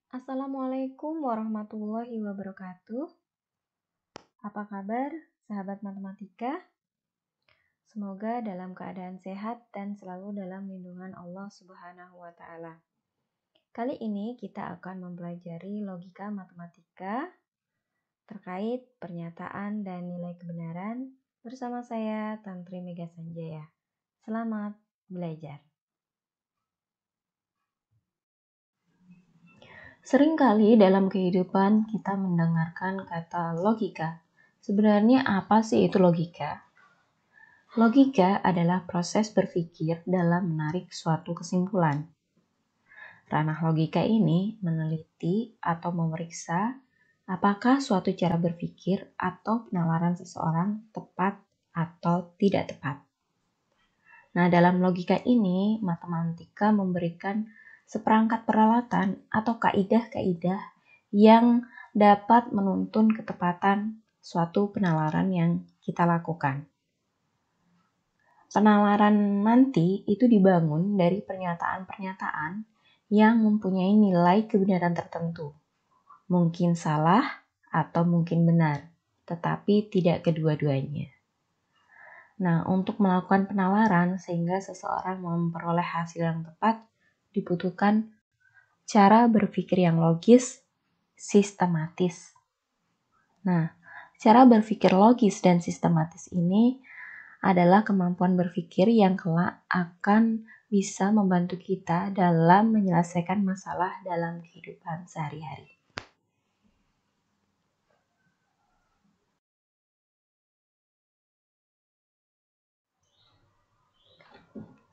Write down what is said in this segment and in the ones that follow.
Assalamualaikum warahmatullahi wabarakatuh. Apa kabar, sahabat matematika? Semoga dalam keadaan sehat dan selalu dalam lindungan Allah Subhanahu wa Ta'ala. Kali ini kita akan mempelajari logika matematika terkait pernyataan dan nilai kebenaran bersama saya, Tantri Mega Sanjaya. Selamat belajar. Seringkali dalam kehidupan kita mendengarkan kata logika. Sebenarnya apa sih itu logika? Logika adalah proses berpikir dalam menarik suatu kesimpulan. Ranah logika ini meneliti atau memeriksa apakah suatu cara berpikir atau penalaran seseorang tepat atau tidak tepat. Nah, dalam logika ini, matematika memberikan seperangkat peralatan atau kaidah-kaidah yang dapat menuntun ketepatan suatu penalaran yang kita lakukan. Penalaran nanti itu dibangun dari pernyataan-pernyataan yang mempunyai nilai kebenaran tertentu. Mungkin salah atau mungkin benar, tetapi tidak kedua-duanya. Nah, untuk melakukan penalaran sehingga seseorang memperoleh hasil yang tepat, dibutuhkan cara berpikir yang logis, sistematis. Nah, cara berpikir logis dan sistematis ini adalah kemampuan berpikir yang kelak akan bisa membantu kita dalam menyelesaikan masalah dalam kehidupan sehari-hari.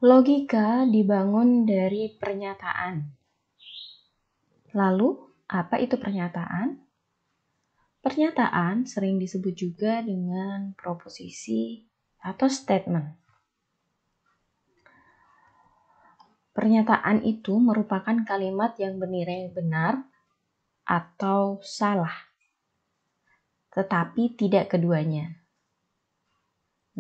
Logika dibangun dari pernyataan. Lalu, apa itu pernyataan? Pernyataan sering disebut juga dengan proposisi atau statement. Pernyataan itu merupakan kalimat yang bernilai benar atau salah, tetapi tidak keduanya.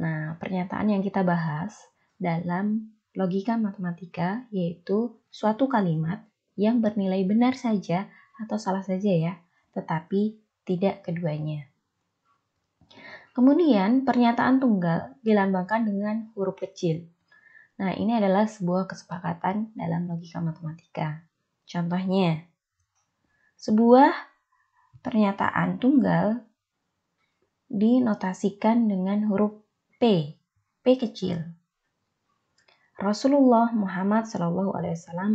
Nah, pernyataan yang kita bahas dalam logika matematika yaitu suatu kalimat yang bernilai benar saja atau salah saja ya, tetapi tidak keduanya. Kemudian pernyataan tunggal dilambangkan dengan huruf kecil. Nah, ini adalah sebuah kesepakatan dalam logika matematika. Contohnya, sebuah pernyataan tunggal dinotasikan dengan huruf P kecil. Rasulullah Muhammad SAW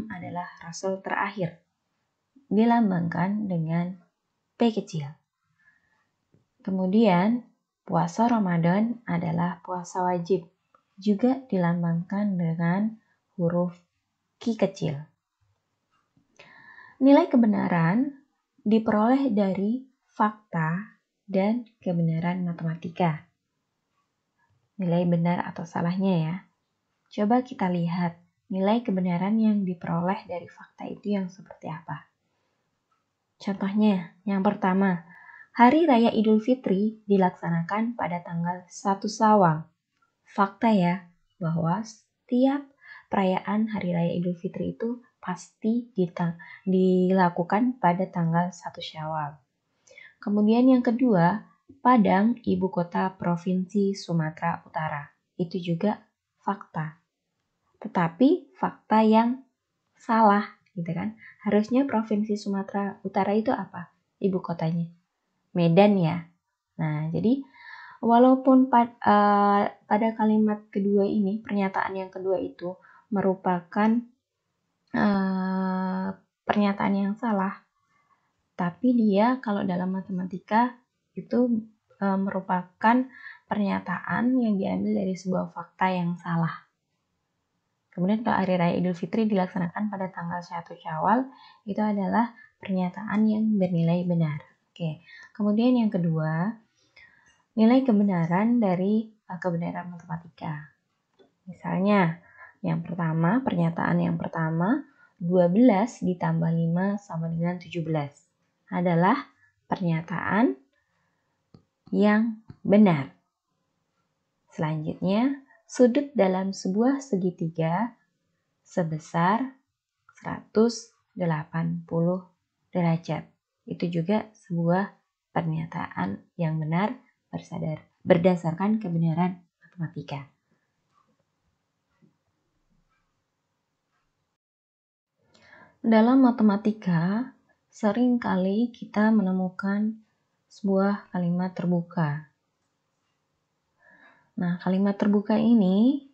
adalah Rasul terakhir, dilambangkan dengan P kecil. Kemudian, puasa Ramadan adalah puasa wajib, juga dilambangkan dengan huruf Q kecil. Nilai kebenaran diperoleh dari fakta dan kebenaran matematika. Nilai benar atau salahnya ya. Coba kita lihat nilai kebenaran yang diperoleh dari fakta itu yang seperti apa. Contohnya, yang pertama, Hari Raya Idul Fitri dilaksanakan pada tanggal 1 Syawal. Fakta ya, bahwa setiap perayaan Hari Raya Idul Fitri itu pasti dilakukan pada tanggal 1 Syawal. Kemudian yang kedua, Padang, ibu kota Provinsi Sumatera Utara. Itu juga fakta. Tetapi fakta yang salah, gitu kan. Harusnya Provinsi Sumatera Utara itu apa? Ibu kotanya. Medan ya. Nah, jadi walaupun pada kalimat kedua ini, pernyataan yang kedua itu merupakan pernyataan yang salah, tapi dia kalau dalam matematika itu merupakan pernyataan yang diambil dari sebuah fakta yang salah. Kemudian kalau Hari Raya Idul Fitri dilaksanakan pada tanggal 1 Syawal, itu adalah pernyataan yang bernilai benar. Oke. Kemudian yang kedua, nilai kebenaran dari kebenaran matematika. Misalnya, pernyataan yang pertama, 12 ditambah 5 sama dengan 17 adalah pernyataan yang benar. Selanjutnya, sudut dalam sebuah segitiga sebesar 180 derajat. Itu juga sebuah pernyataan yang benar berdasarkan kebenaran matematika. Dalam matematika, sering kali kita menemukan sebuah kalimat terbuka. Nah, kalimat terbuka ini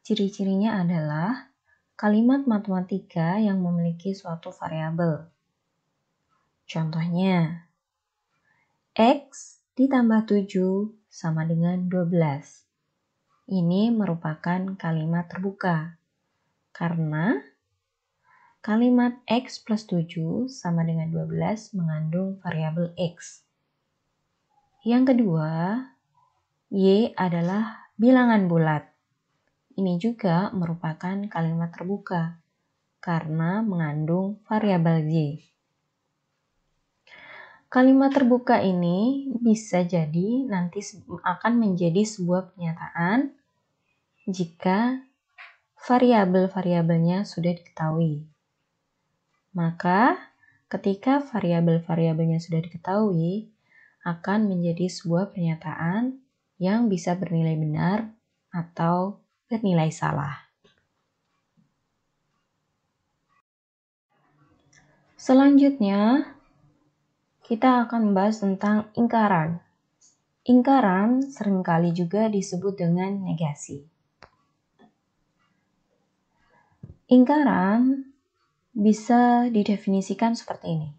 ciri-cirinya adalah kalimat matematika yang memiliki suatu variabel. Contohnya, X ditambah 7 sama dengan 12. Ini merupakan kalimat terbuka karena kalimat X plus 7 sama dengan 12 mengandung variabel X. Yang kedua, Y adalah bilangan bulat. Ini juga merupakan kalimat terbuka karena mengandung variabel Y. Kalimat terbuka ini bisa jadi nanti akan menjadi sebuah pernyataan jika variabel-variabelnya sudah diketahui. Maka, ketika variabel-variabelnya sudah diketahui, akan menjadi sebuah pernyataan yang bisa bernilai benar atau bernilai salah. Selanjutnya, kita akan membahas tentang ingkaran. Ingkaran seringkali juga disebut dengan negasi. Ingkaran bisa didefinisikan seperti ini.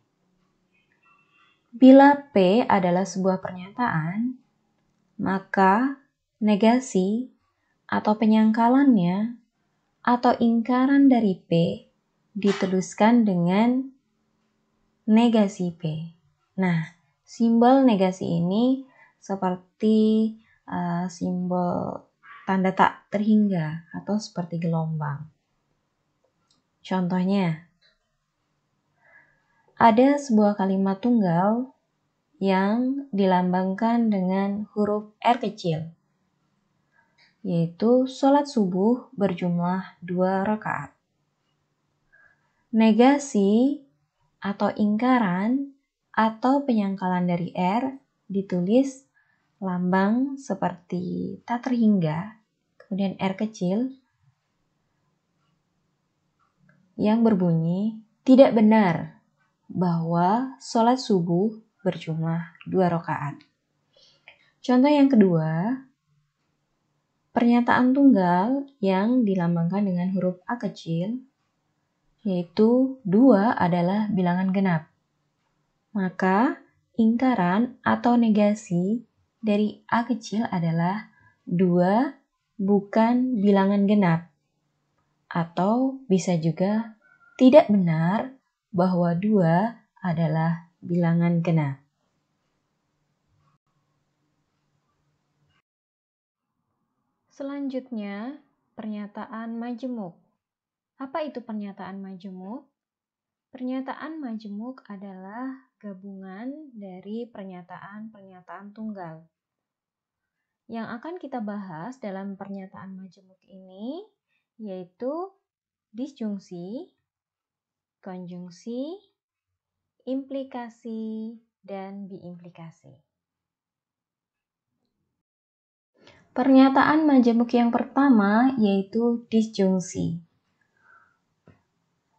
Bila P adalah sebuah pernyataan, maka negasi atau penyangkalannya atau ingkaran dari P dituliskan dengan negasi P. Nah, simbol negasi ini seperti simbol tanda tak terhingga atau seperti gelombang. Contohnya, ada sebuah kalimat tunggal yang dilambangkan dengan huruf R kecil, yaitu sholat subuh berjumlah 2 rakaat. Negasi atau ingkaran atau penyangkalan dari R ditulis lambang seperti tak terhingga, kemudian R kecil yang berbunyi tidak benar bahwa sholat subuh berjumlah 2 rakaat. Contoh yang kedua, pernyataan tunggal yang dilambangkan dengan huruf A kecil, yaitu 2 adalah bilangan genap. Maka ingkaran atau negasi dari A kecil adalah 2 bukan bilangan genap. Atau bisa juga tidak benar bahwa 2 adalah bilangan genap. Selanjutnya, pernyataan majemuk. Apa itu pernyataan majemuk? Pernyataan majemuk adalah gabungan dari pernyataan-pernyataan tunggal. Yang akan kita bahas dalam pernyataan majemuk ini yaitu disjungsi, konjungsi, implikasi, dan biimplikasi. Pernyataan majemuk yang pertama yaitu disjungsi.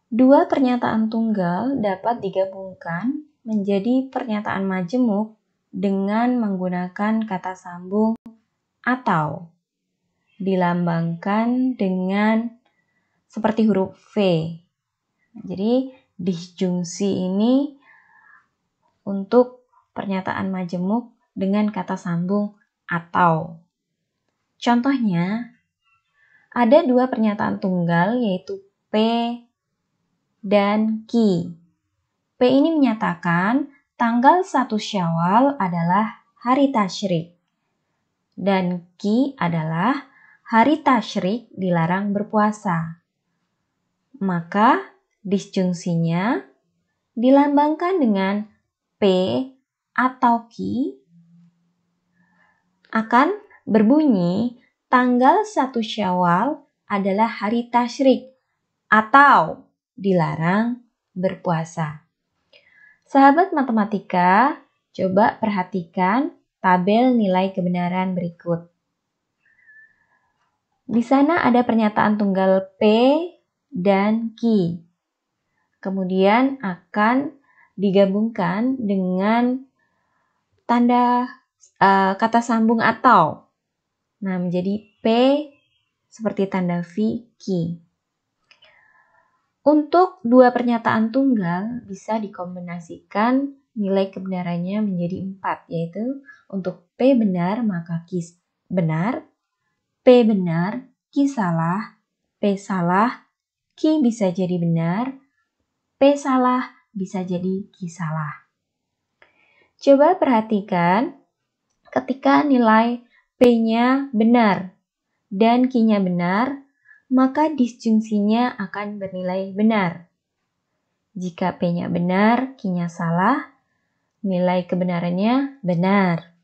Dua pernyataan tunggal dapat digabungkan menjadi pernyataan majemuk dengan menggunakan kata sambung atau dilambangkan dengan seperti huruf V. Jadi disjungsi ini untuk pernyataan majemuk dengan kata sambung atau. Contohnya, ada dua pernyataan tunggal yaitu P dan Q. P ini menyatakan tanggal 1 Syawal adalah hari tasyrik. Dan Q adalah hari tasyrik dilarang berpuasa. Maka disjungsinya dilambangkan dengan P atau Q akan berbunyi tanggal 1 Syawal adalah hari tasyrik atau dilarang berpuasa. Sahabat matematika, coba perhatikan tabel nilai kebenaran berikut. Di sana ada pernyataan tunggal P dan Q. Kemudian akan digabungkan dengan tanda kata sambung atau. Nah, menjadi P seperti tanda V, Q. Untuk dua pernyataan tunggal bisa dikombinasikan nilai kebenarannya menjadi 4, yaitu untuk P benar maka Q benar, P benar, Q salah, P salah, Q bisa jadi benar, P salah bisa jadi Q salah. Coba perhatikan ketika nilai P-nya benar dan Q-nya benar, maka disjungsinya akan bernilai benar. Jika P-nya benar, Q-nya salah, nilai kebenarannya benar.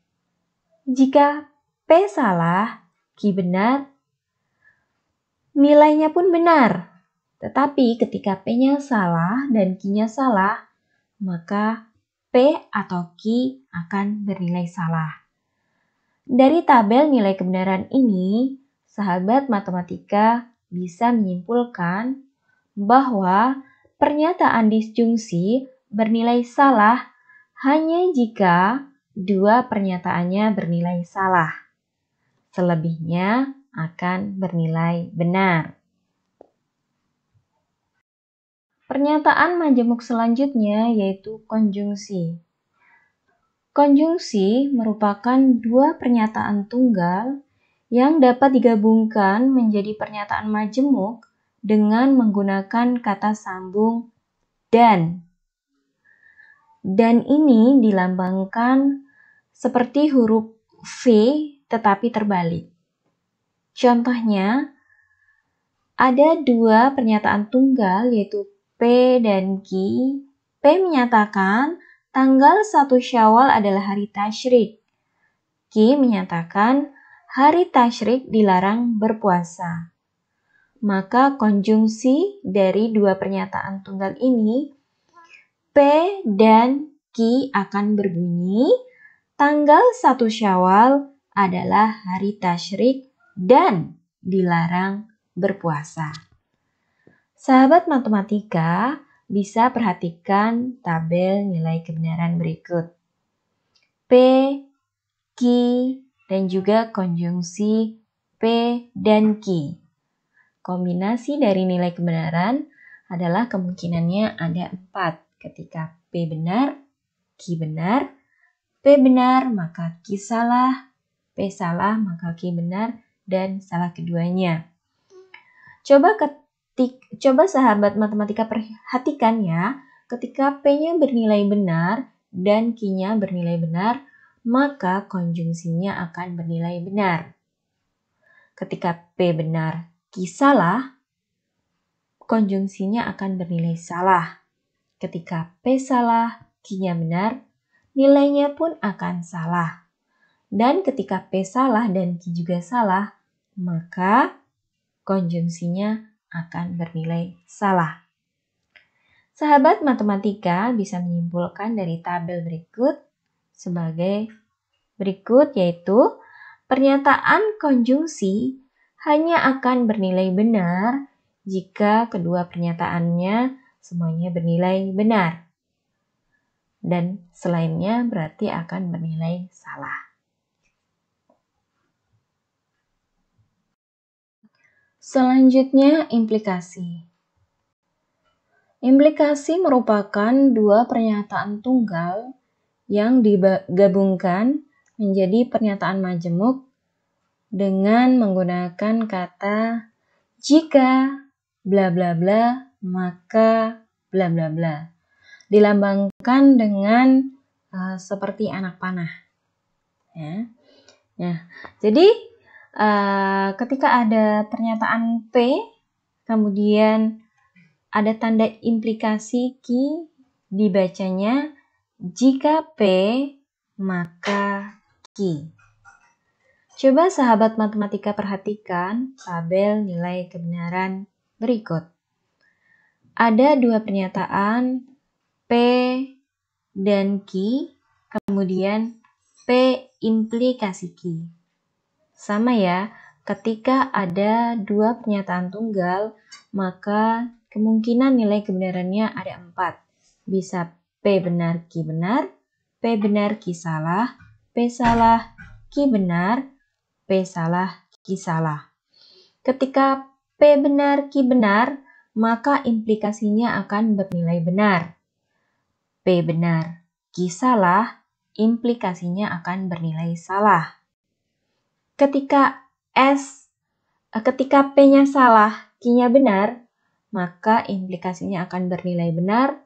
Jika P salah, Q benar, nilainya pun benar. Tetapi ketika P-nya salah dan Q-nya salah, maka P atau Q akan bernilai salah. Dari tabel nilai kebenaran ini, sahabat matematika bisa menyimpulkan bahwa pernyataan disjungsi bernilai salah hanya jika dua pernyataannya bernilai salah. Selebihnya akan bernilai benar. Pernyataan majemuk selanjutnya yaitu konjungsi. Konjungsi merupakan dua pernyataan tunggal yang dapat digabungkan menjadi pernyataan majemuk dengan menggunakan kata sambung dan. Dan ini dilambangkan seperti huruf V tetapi terbalik. Contohnya, ada dua pernyataan tunggal yaitu P dan Q. P menyatakan tanggal 1 Syawal adalah hari tasyrik. Q menyatakan hari tasyrik dilarang berpuasa. Maka konjungsi dari dua pernyataan tunggal ini, P dan Q akan berbunyi, tanggal 1 Syawal adalah hari tasyrik dan dilarang berpuasa. Sahabat matematika bisa perhatikan tabel nilai kebenaran berikut. P, Q, dan juga konjungsi P dan Q. Kombinasi dari nilai kebenaran adalah kemungkinannya ada 4. Ketika P benar, Q benar, P benar maka Q salah, P salah maka Q benar, dan salah keduanya. Coba sahabat matematika perhatikan ya, ketika P-nya bernilai benar dan Q-nya bernilai benar, maka konjungsinya akan bernilai benar. Ketika P benar, Q salah, konjungsinya akan bernilai salah. Ketika P salah, Q-nya benar, nilainya pun akan salah. Dan ketika P salah dan Q juga salah, maka konjungsinya akan bernilai salah. Sahabat matematika bisa menyimpulkan dari tabel berikut sebagai berikut, yaitu pernyataan konjungsi hanya akan bernilai benar jika kedua pernyataannya semuanya bernilai benar. Dan selainnya berarti akan bernilai salah. Selanjutnya, implikasi. Implikasi merupakan dua pernyataan tunggal yang digabungkan menjadi pernyataan majemuk dengan menggunakan kata jika bla bla bla maka bla bla bla. Dilambangkan dengan seperti anak panah. Ya. Nah, jadi ketika ada pernyataan P, kemudian ada tanda implikasi Q, dibacanya jika P, maka Q. Coba sahabat matematika perhatikan tabel nilai kebenaran berikut. Ada dua pernyataan P dan ki, kemudian P implikasi ki. Sama ya, ketika ada dua pernyataan tunggal, maka kemungkinan nilai kebenarannya ada 4. Bisa P benar, ki benar, P benar, ki salah, P salah, ki benar, P salah, ki salah. Ketika P benar, ki benar, maka implikasinya akan bernilai benar. P benar, ki salah, implikasinya akan bernilai salah. Ketika P-nya salah, Q-nya benar, maka implikasinya akan bernilai benar.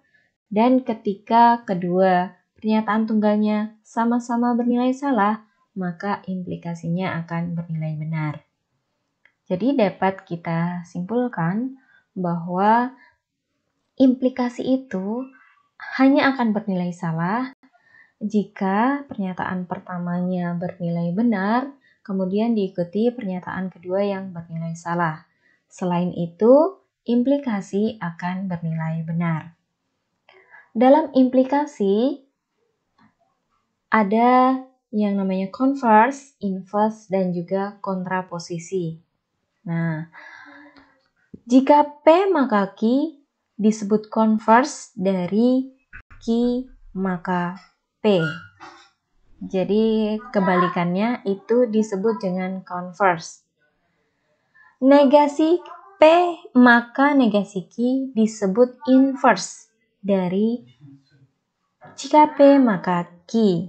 Dan ketika kedua pernyataan tunggalnya sama-sama bernilai salah, maka implikasinya akan bernilai benar. Jadi dapat kita simpulkan bahwa implikasi itu hanya akan bernilai salah jika pernyataan pertamanya bernilai benar, kemudian diikuti pernyataan kedua yang bernilai salah. Selain itu, implikasi akan bernilai benar. Dalam implikasi, ada yang namanya converse, inverse, dan juga kontraposisi. Nah, jika P maka Q disebut converse dari Q maka P. Jadi kebalikannya itu disebut dengan converse. Negasi P maka negasi Q disebut inverse dari jika P maka Q.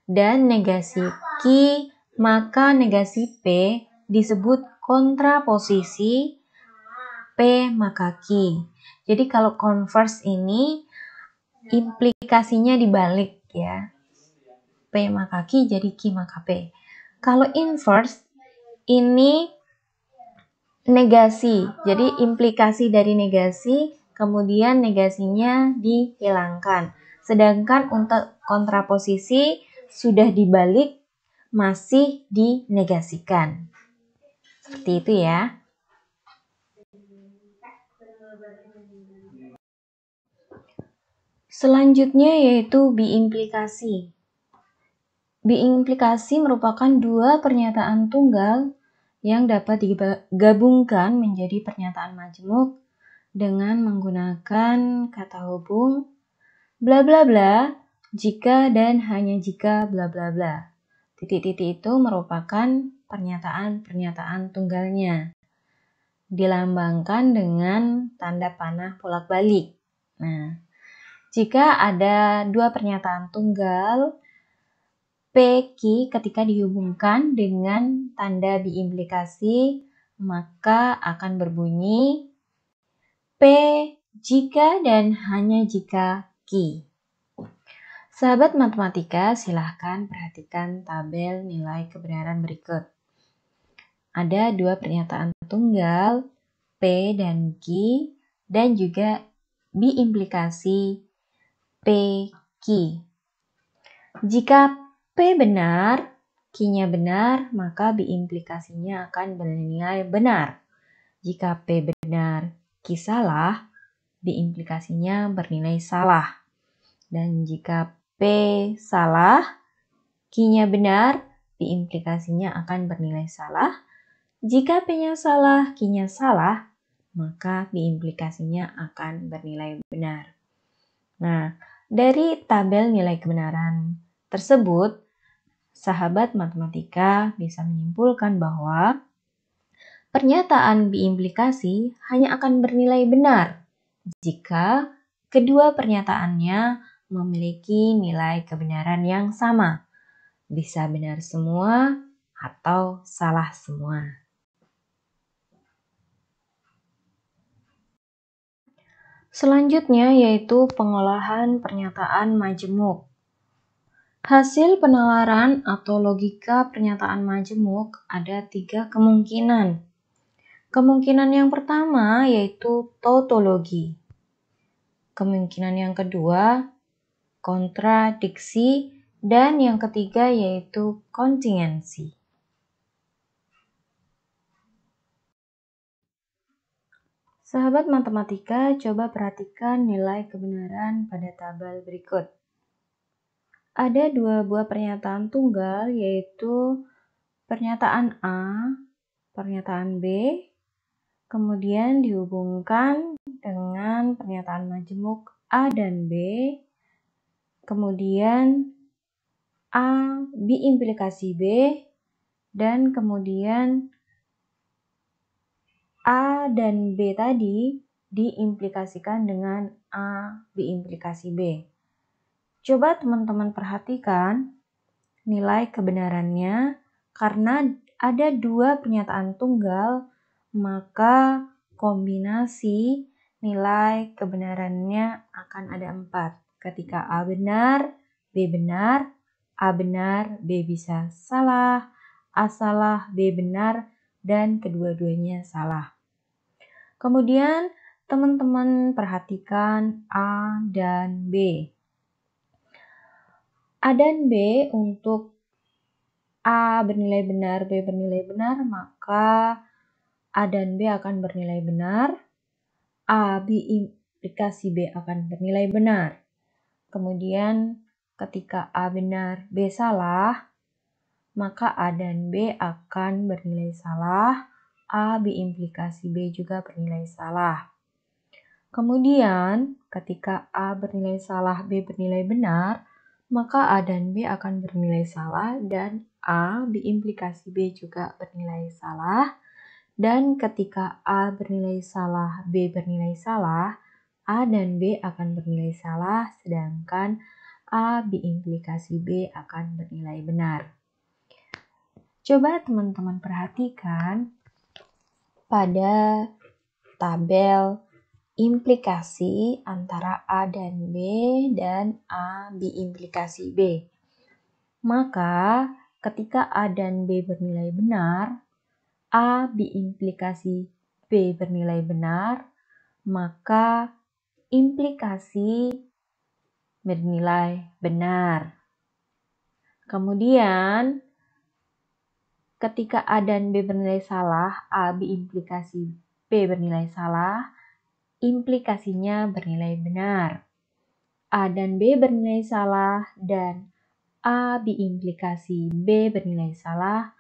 Dan negasi Q maka negasi P disebut kontraposisi P maka Q. Jadi kalau converse ini implikasinya dibalik ya. P maka Q jadi Q maka P. Kalau inverse ini negasi. Jadi implikasi dari negasi kemudian negasinya dihilangkan. Sedangkan untuk kontraposisi sudah dibalik masih dinegasikan. Seperti itu ya. Selanjutnya yaitu biimplikasi. Biimplikasi merupakan dua pernyataan tunggal yang dapat digabungkan menjadi pernyataan majemuk dengan menggunakan kata hubung bla bla bla, jika dan hanya jika bla bla bla. Titik-titik itu merupakan pernyataan-pernyataan tunggalnya. Dilambangkan dengan tanda panah bolak-balik. Nah, jika ada dua pernyataan tunggal, P, Q ketika dihubungkan dengan tanda biimplikasi, maka akan berbunyi P jika dan hanya jika Q. Sahabat matematika, silahkan perhatikan tabel nilai kebenaran berikut. Ada dua pernyataan tunggal, P dan Q, dan juga biimplikasi P, Q. Jika P benar, Q-nya benar, maka biimplikasinya akan bernilai benar. Jika P benar, Q salah, biimplikasinya bernilai salah. Dan jika P salah, Q-nya benar, biimplikasinya akan bernilai salah. Jika P-nya salah, Q-nya salah, maka biimplikasinya akan bernilai benar. Nah, dari tabel nilai kebenaran tersebut, sahabat matematika bisa menyimpulkan bahwa pernyataan biimplikasi hanya akan bernilai benar jika kedua pernyataannya memiliki nilai kebenaran yang sama. Bisa benar semua atau salah semua. Selanjutnya yaitu pengolahan pernyataan majemuk. Hasil penalaran atau logika pernyataan majemuk ada 3 kemungkinan. Kemungkinan yang pertama yaitu tautologi. Kemungkinan yang kedua kontradiksi, dan yang ketiga yaitu Sahabat matematika, coba perhatikan nilai kebenaran pada tabel berikut. Ada dua buah pernyataan tunggal, yaitu pernyataan A, pernyataan B, kemudian dihubungkan dengan pernyataan majemuk A dan B, kemudian A diimplikasi B, dan kemudian A dan B tadi diimplikasikan dengan A diimplikasi B. Coba teman-teman perhatikan nilai kebenarannya. Karena ada dua pernyataan tunggal, maka kombinasi nilai kebenarannya akan ada 4. Ketika A benar, B benar, A benar, B bisa salah, A salah, B benar, dan kedua-duanya salah. Kemudian teman-teman perhatikan A dan B. A dan B, untuk A bernilai benar, B bernilai benar, maka A dan B akan bernilai benar. A diimplikasi B akan bernilai benar. Kemudian ketika A benar, B salah, maka A dan B akan bernilai salah. A diimplikasi B juga bernilai salah. Kemudian ketika A bernilai salah, B bernilai benar, maka A dan B akan bernilai salah dan A diimplikasi B juga bernilai salah. Dan ketika A bernilai salah, B bernilai salah, A dan B akan bernilai salah, sedangkan A diimplikasi B akan bernilai benar. Coba teman-teman perhatikan pada tabel implikasi antara A dan B dan A diimplikasi B. Maka ketika A dan B bernilai benar, A diimplikasi B bernilai benar, maka implikasi bernilai benar. Kemudian ketika A dan B bernilai salah, A diimplikasi B bernilai salah, implikasinya bernilai benar. A dan B bernilai salah dan A diimplikasi B bernilai salah,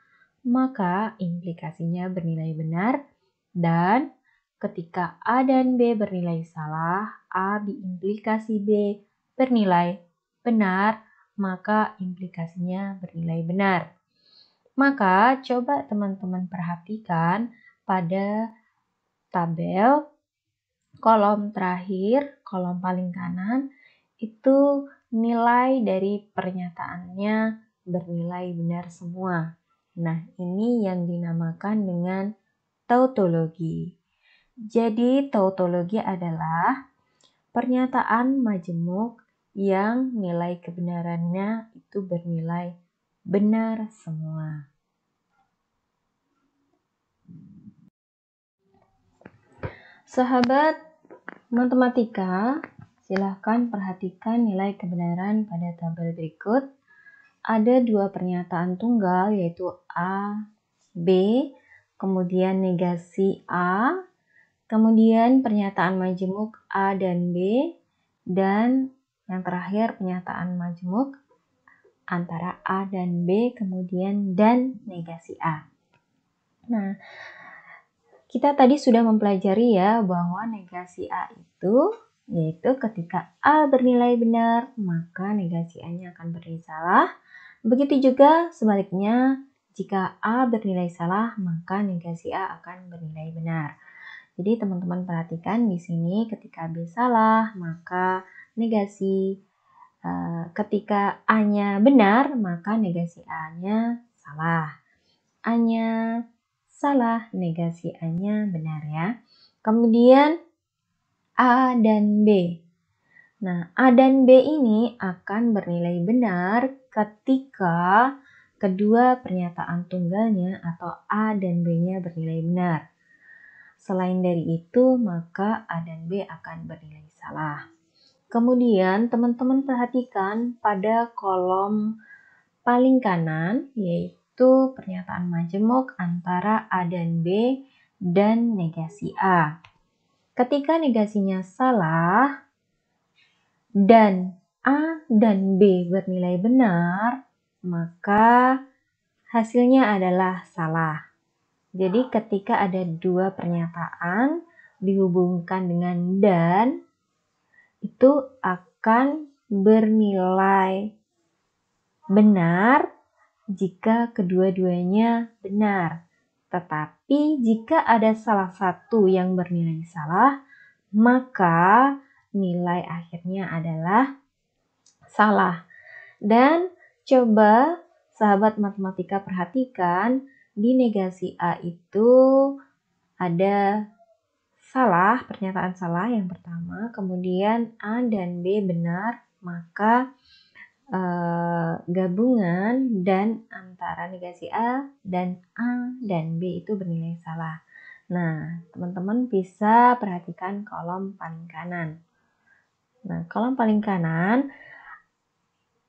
maka implikasinya bernilai benar. Dan ketika A dan B bernilai salah, A diimplikasi B bernilai benar, maka implikasinya bernilai benar. Maka coba teman-teman perhatikan pada tabel kolom terakhir, kolom paling kanan, itu nilai dari pernyataannya bernilai benar semua. Nah, ini yang dinamakan dengan tautologi. Jadi, tautologi adalah pernyataan majemuk yang nilai kebenarannya itu bernilai benar semua. Sahabat matematika, silahkan perhatikan nilai kebenaran pada tabel berikut. Ada dua pernyataan tunggal, yaitu A, B, kemudian negasi A, kemudian pernyataan majemuk A dan B, dan yang terakhir pernyataan majemuk antara A dan B, kemudian dan negasi A. Nah, kita tadi sudah mempelajari ya bahwa negasi A itu yaitu ketika A bernilai benar, maka negasi A-nya akan bernilai salah. Begitu juga sebaliknya, jika A bernilai salah, maka negasi A akan bernilai benar. Jadi teman-teman perhatikan di sini ketika B salah, maka negasi ketika A-nya benar, maka negasi A-nya salah. A-nya salah, negasi A-nya benar ya. Kemudian A dan B. Nah, A dan B ini akan bernilai benar ketika kedua pernyataan tunggalnya atau A dan B-nya bernilai benar. Selain dari itu, maka A dan B akan bernilai salah. Kemudian teman-teman perhatikan pada kolom paling kanan, yaitu pernyataan majemuk antara A dan B dan negasi A. Ketika negasinya salah dan A dan B bernilai benar, maka hasilnya adalah salah. Jadi ketika ada dua pernyataan dihubungkan dengan dan, itu akan bernilai benar jika kedua-duanya benar. Tetapi jika ada salah satu yang bernilai salah, maka nilai akhirnya adalah salah. Dan coba sahabat matematika perhatikan, di negasi A itu ada salah, pernyataan salah yang pertama, kemudian A dan B benar, maka gabungan dan antara negasi A dan B itu bernilai salah. Nah, teman-teman bisa perhatikan kolom paling kanan. Nah, kolom paling kanan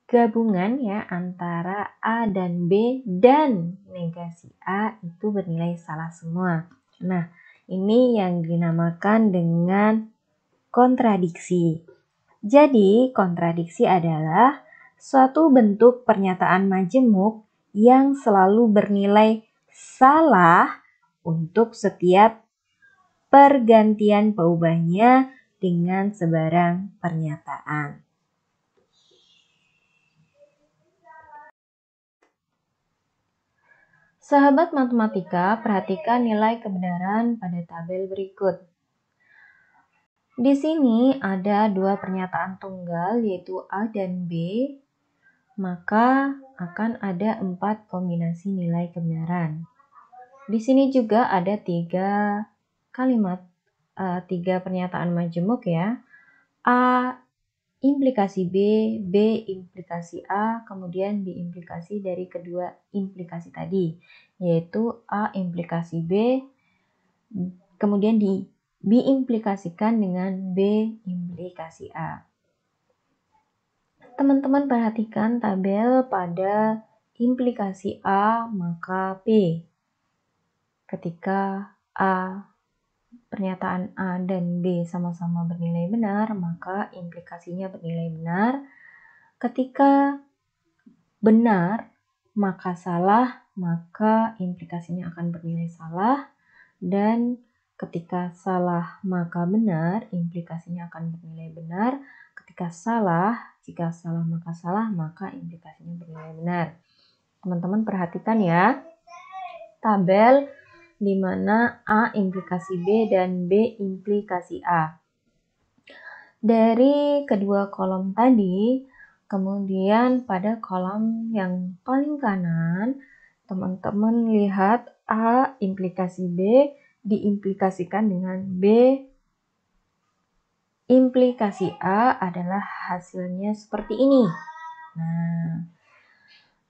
gabungan ya antara A dan B dan negasi A itu bernilai salah semua. Nah, ini yang dinamakan dengan kontradiksi. Jadi, kontradiksi adalah suatu bentuk pernyataan majemuk yang selalu bernilai salah untuk setiap pergantian peubahnya dengan sebarang pernyataan. Sahabat matematika, perhatikan nilai kebenaran pada tabel berikut. Di sini ada dua pernyataan tunggal yaitu A dan B, maka akan ada 4 kombinasi nilai kebenaran. Di sini juga ada 3 kalimat, 3 pernyataan majemuk ya. A implikasi B, B implikasi A, kemudian B implikasi dari kedua implikasi tadi, yaitu A implikasi B, kemudian diimplikasikan dengan B implikasi A. Teman-teman perhatikan tabel pada implikasi A maka B. Ketika pernyataan A dan B sama-sama bernilai benar, maka implikasinya bernilai benar. Ketika benar maka salah, maka implikasinya akan bernilai salah. Dan ketika salah maka benar, implikasinya akan bernilai benar. Ketika salah, jika salah maka salah, maka implikasinya bernilai benar. Teman-teman perhatikan ya, tabel di mana A implikasi B dan B implikasi A. Dari kedua kolom tadi, kemudian pada kolom yang paling kanan, teman-teman lihat A implikasi B diimplikasikan dengan B implikasi A adalah hasilnya seperti ini. Nah,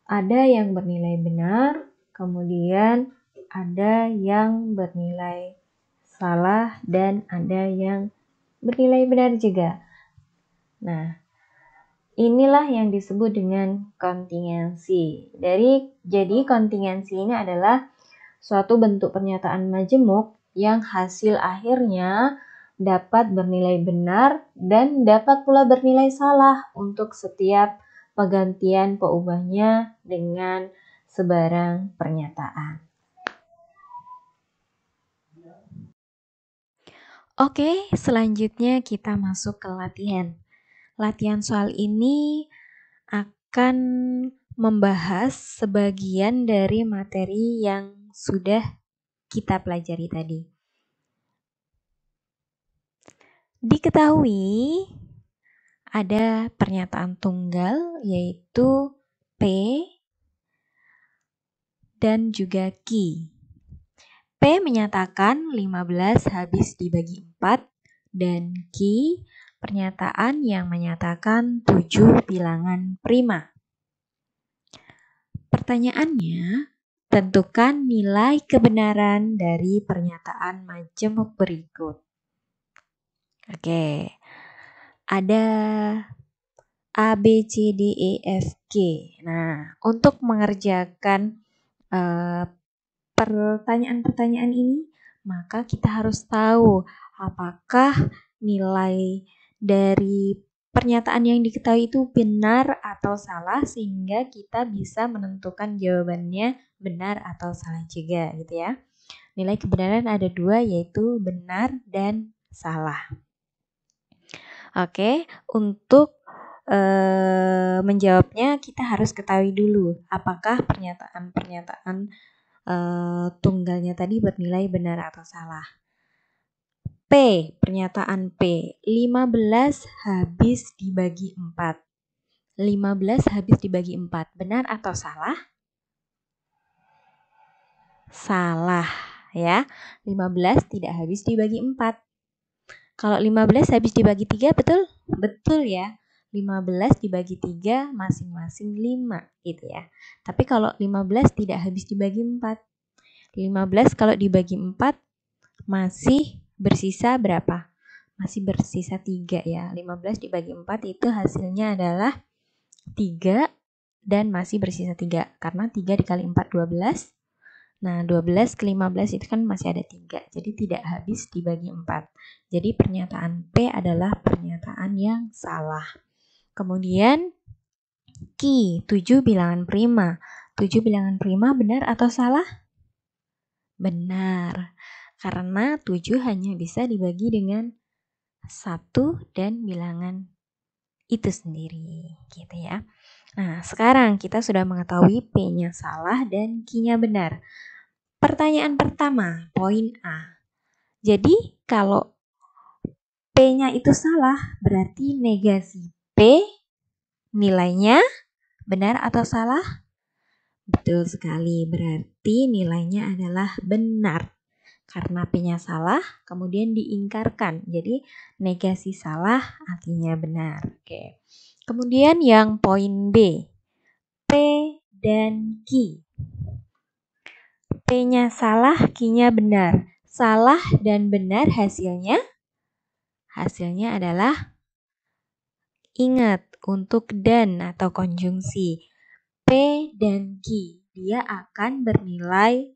ada yang bernilai benar, kemudian ada yang bernilai salah, dan ada yang bernilai benar juga. Nah, inilah yang disebut dengan kontingensi. Jadi kontingensi ini adalah suatu bentuk pernyataan majemuk yang hasil akhirnya dapat bernilai benar dan dapat pula bernilai salah untuk setiap penggantian peubahnya dengan sebarang pernyataan. Oke, selanjutnya kita masuk ke latihan. Latihan soal ini akan membahas sebagian dari materi yang sudah kita pelajari tadi. Diketahui ada pernyataan tunggal yaitu P dan juga Q. P menyatakan 15 habis dibagi 4 dan Q pernyataan yang menyatakan 7 bilangan prima. Pertanyaannya, tentukan nilai kebenaran dari pernyataan majemuk berikut. Oke, ada A, B, C, D, E, F, G. Nah, untuk mengerjakan pertanyaan-pertanyaan ini, maka kita harus tahu apakah nilai dari pernyataan yang diketahui itu benar atau salah, sehingga kita bisa menentukan jawabannya benar atau salah juga gitu ya. Nilai kebenaran ada 2, yaitu benar dan salah. Oke, untuk menjawabnya kita harus ketahui dulu apakah pernyataan tunggalnya tadi bernilai benar atau salah. P, pernyataan P, 15 habis dibagi 4. 15 habis dibagi 4, benar atau salah? Salah ya, 15 tidak habis dibagi 4. Kalau 15 habis dibagi 3, betul? Betul ya. 15 dibagi 3 masing-masing 5 gitu ya. Tapi kalau 15 tidak habis dibagi 4. 15 kalau dibagi 4 masih bersisa berapa? Masih bersisa 3 ya. 15 dibagi 4 itu hasilnya adalah 3 dan masih bersisa 3. Karena 3 dikali 4, 12. Nah, 12 ke 15 itu kan masih ada 3. Jadi tidak habis dibagi 4. Jadi pernyataan P adalah pernyataan yang salah. Kemudian Q, 7 bilangan prima. 7 bilangan prima benar atau salah? Benar. Karena 7 hanya bisa dibagi dengan 1 dan bilangan itu sendiri, gitu ya. Nah, sekarang kita sudah mengetahui P-nya salah dan Q-nya benar. Pertanyaan pertama, poin A. Jadi, kalau P-nya itu salah, berarti negasi P nilainya benar atau salah? Betul sekali, berarti nilainya adalah benar. Karena P-nya salah, kemudian diingkarkan. Jadi, negasi salah artinya benar. Oke. Kemudian yang poin B, P dan Q. P-nya salah, Q-nya benar. Salah dan benar hasilnya adalah, ingat untuk dan atau konjungsi. P dan Q, dia akan bernilai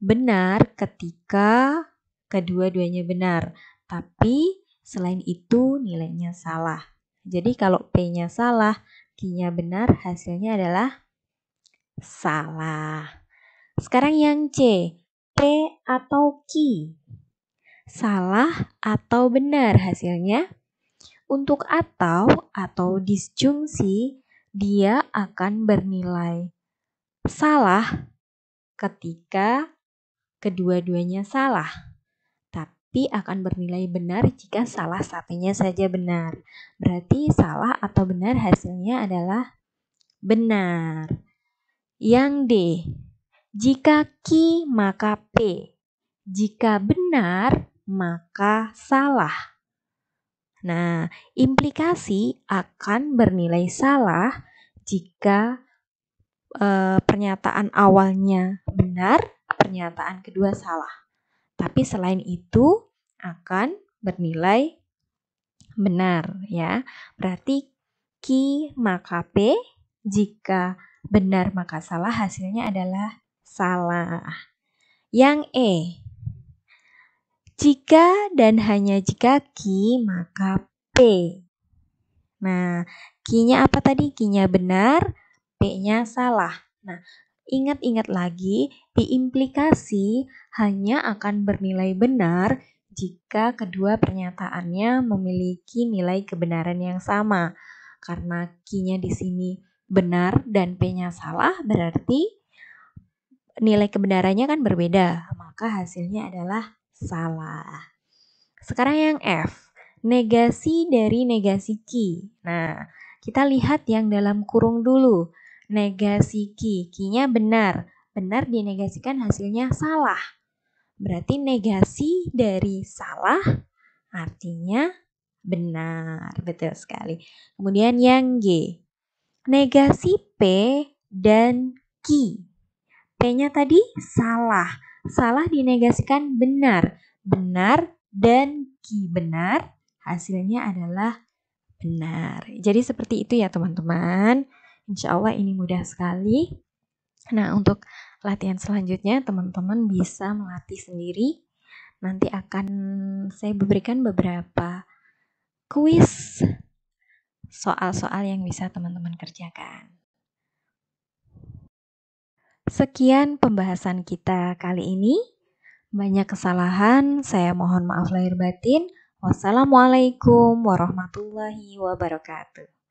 benar ketika kedua-duanya benar. Tapi selain itu nilainya salah. Jadi kalau P-nya salah, Q-nya benar, hasilnya adalah salah. Sekarang yang C, P atau Q. Salah atau benar hasilnya? Untuk atau disjungsi, dia akan bernilai salah ketika kedua-duanya salah. Tapi akan bernilai benar jika salah satunya saja benar. Berarti salah atau benar hasilnya adalah benar. Yang D, jika Q maka P. Jika benar maka salah. Nah, implikasi akan bernilai salah jika pernyataan awalnya benar, pernyataan kedua salah. Tapi selain itu akan bernilai benar ya. Berarti Q maka P, jika benar maka salah, hasilnya adalah salah. Yang E, jika dan hanya jika Q maka P. Nah, Q-nya apa tadi? Q-nya benar, P-nya salah. Nah, ingat-ingat lagi, diimplikasi hanya akan bernilai benar jika kedua pernyataannya memiliki nilai kebenaran yang sama. Karena Q-nya di sini benar dan P-nya salah, berarti nilai kebenarannya kan berbeda. Maka hasilnya adalah salah. Sekarang yang F, negasi dari negasi Q. Nah, kita lihat yang dalam kurung dulu. Negasi Q, Q-nya benar. Benar dinegasikan hasilnya salah. Berarti negasi dari salah artinya benar. Betul sekali. Kemudian yang G, negasi P dan Q. P-nya tadi salah. Salah dinegasikan benar. Benar dan Q benar, hasilnya adalah benar. Jadi seperti itu ya teman-teman. Insya Allah ini mudah sekali. Nah, untuk latihan selanjutnya teman-teman bisa melatih sendiri. nanti akan saya berikan beberapa kuis soal-soal yang bisa teman-teman kerjakan. Sekian pembahasan kita kali ini. Banyak kesalahan, saya mohon maaf lahir batin. Wassalamualaikum warahmatullahi wabarakatuh.